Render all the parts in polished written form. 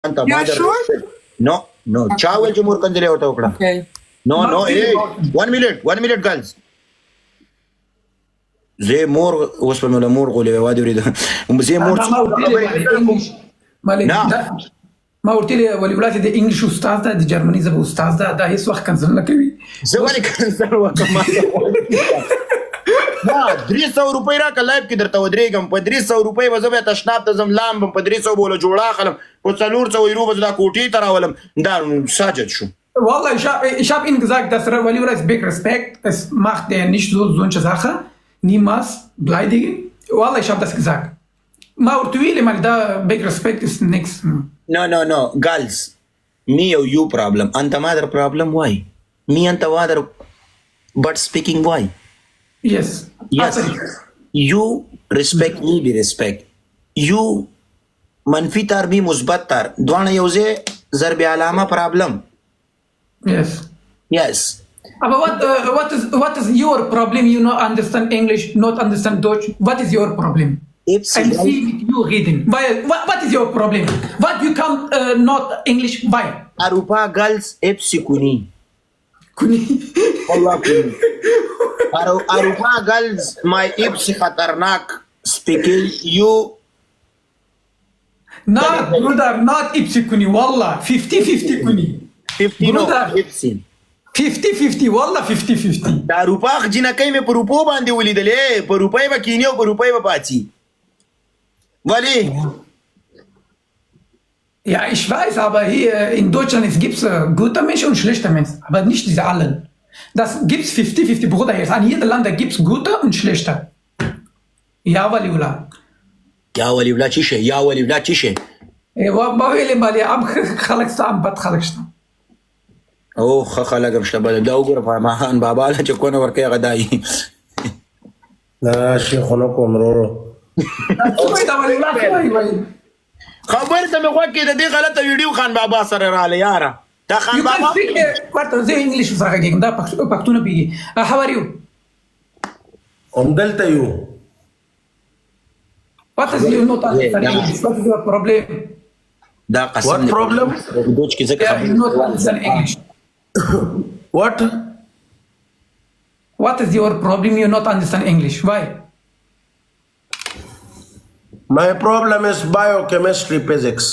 Anta, You're mother. sure? No, no. Chawel ci murkandile होता उकडा. Okay. No, no. Martin, Hey, Martin. 1 minute, girls. زي مور وصل ولا مور قولي وادي يريد زي مور. ما قلت لي انجلش نعم. ما قلت لي ولولاتي دي انجلش استاذ ده دي جرماني زبو استاذ ده هيس وقت كان زلنا كوي زوالي كان سلوى كمان. لا 300 روپۍ راکړه لایف کې درته ودرېږم په 300 روپۍ به زه بیا تشناب ته ځم لامبم په 300 به له جوړه اخلم په 400 یورو به زه دا کوټې ته راولم دا ساجد شو. والله ich hab ihnen gesagt dass Waliula ist big respect es macht er nicht so solche Sache niemals beleidigen والله ich hab das gesagt ما قلت لي mal da big respect ist nichts No, girls. Me or you problem. Anta mother problem, why? Me anta father, but speaking why? yes Yes. You respect me, be respect. You منفی تار بی مثبت تار دوانه یو ځای ضرب علامه problem. yes Yes. but what is your problem you not understand English not understand Deutsch what is your problem It's I'm seeing with you reading why what is your problem what you can not English why اروپا girls ابسی کنی كوني والله کنی اروپا girls my ابسی خطرناک speaking you not brother not ipsi كوني والله 50-50 كوني 50 no Brother. ابسی 50-50 والله 50-50 د اروپا جنکۍ مې په روپو باندې ولیدلې په روپۍ به کینی او په روپۍ به پاتې ولی Ja, ich weiß, aber hier in Deutschland es gibt gute Menschen und schlechte Menschen, aber nicht diese allen. Das gibt es 50-50, Bruder. Jetzt an jedem Land gibt es gute und schlechte. Ja, Waliula. یا ولی ولا چی شه یا ولی ولا چی شه ما ویلی مالی ام خلقستا ام بد خلقستا. او خلګم شته بل دا وګوره فهمان بابا له چې کونه ورکه غدای لا شيخنا كومرورو Sorry, da Waliula, sorry. خبر ته مې خوکې د دې غلطه ویډیو خان بابا سره رااله یاره دا خان You بابا can speak, warte, sehr Englisch Frage gegen da Pachtuna Bigi. How are you? دلته یو What is your not understand English? What is your problem? دا قسم What problem? دوچ کې ځکه Yeah, you not understand English. what What is your problem? You not understand English. Why? my problem is biochemistry physics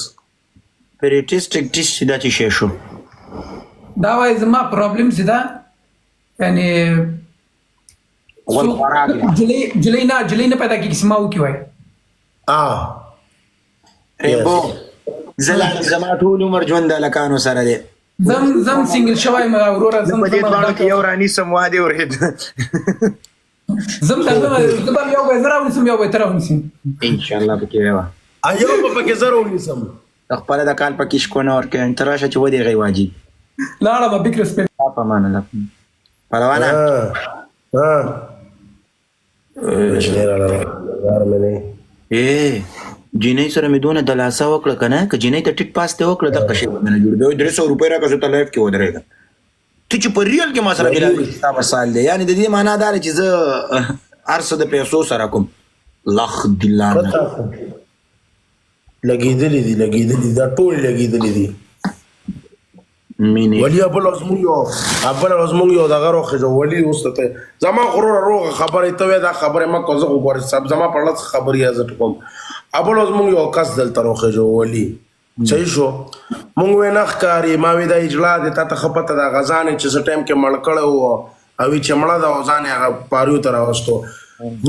پریټیسټک ټیسټ دا چې شې شو دا وای زما پرابلم زدا یعنی ول فراغ جلی نه پیدا کی کیسه ماو کی وای ریبو زما ټول عمر ژوند د لکانو سره دی زم سنگل شوای ما اورورا زم په دې باندې کې یو رانی سمواده ورید زم زم یو به زراون سم یو به تراون سم ان شاء الله به کې وای ایو په کې زرو نیسم خپل د کال پکې شکونه ورکه انتراشه چې ودی غي واجب لا لا ما بك ريسبكت په معنا لا پهلوانا اے جینې سره مې دونه د لاسه وکړه کنه ک جینې ته ټیک پاس ته وکړه د قشې باندې جوړ به 300 روپۍ راکړه ته لایف کې ودرېږه ته چې په ریل کې ما سره کې تاسو سال دی یعنی د دې معنا دار چې زه ارسه د پیسو سره کوم لخ دلانه لګیدلې دا ټول لګیدلې دي مینه ولی ابل ازمون یو دغه روخه جو ولی اوسته زما غرور روغه خبره ته دا خبره ما کوزه وګورې سب زما په لږ خبري عزت کوم ابل ازمون یو کس دلته روخه جو ولی صحیح شو مونږ وینخ کاری ما وی د اجلا د ته خپته د غزان چې س ټایم کې مړکړه وو او چې مړه د ځان هغه پاریو تر واستو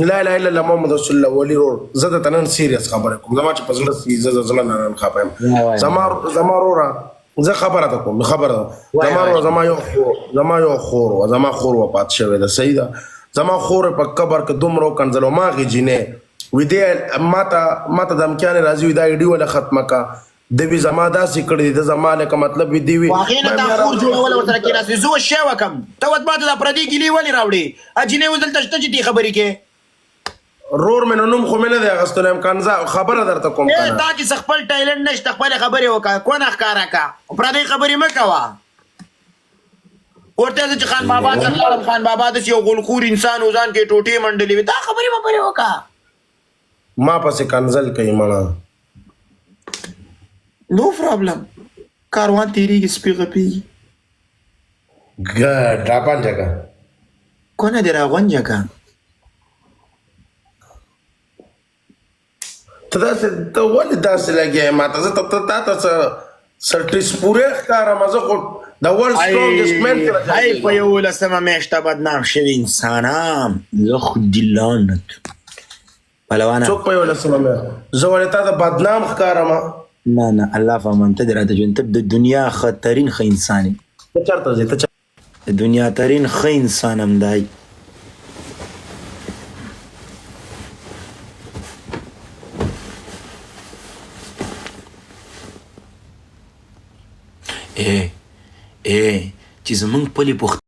لا اله الا الله محمد رسول الله ولی ور زه ته نن سیریس خبره کوم زما چې پزړه سي زه زړه نه خپم زما رورا زه خبره ته کوم خبره زما یو خور و پات شوی ده صحیح ده زما خور په قبر کې دومره کنځلو ما غي جنې وې دې ماته د امکان راځي دا ایډیو له ختمه کا د وی زما داسې کړی د زما له مطلب وی دی وی واخینه دا خور جوړول ورته کې راځي زو شی وکم ته وت ماته د پردي ګلی ولی راوړي اجنه ودل تشته چې دی خبرې کې رور من نوم خو مینه دی اغستل امکان خبره درته کوم کنه دا چې خپل ټایلنت نشته خپل خبرې وکړه کو نه ښکارا کا پردي خبرې مکوا ورته چې خان بابا څنګه خان بابا د یو غلخور انسان وزان کې ټوټي منډلې دا خبرې وکړه ما پسې کنزل کوي مړه نو پرابلم کاروان تیریږي سپي غپېږي ډاپان جګه کونه دې راغونجه که ته داسې ته ولې داسې لګیا یې ماته زه تا ته څه ټیسپورې ښکارم زه خو د ورلډ سټرونګسټ مین کې ای په 11مه میاشته بدنام شوي انسانان زه خو دې لعنت پهلوانه څوک په 11مه میاشت زه ولې تا ته بدنام ښکارم نه نه الله فهمان ته دې راته ژوند ته د دنیا ښه ترین ښه انسان یې ته چېرته ځې ته د دنیا ترین ښه انسان همدای چې زمونږ پلي پوښتنه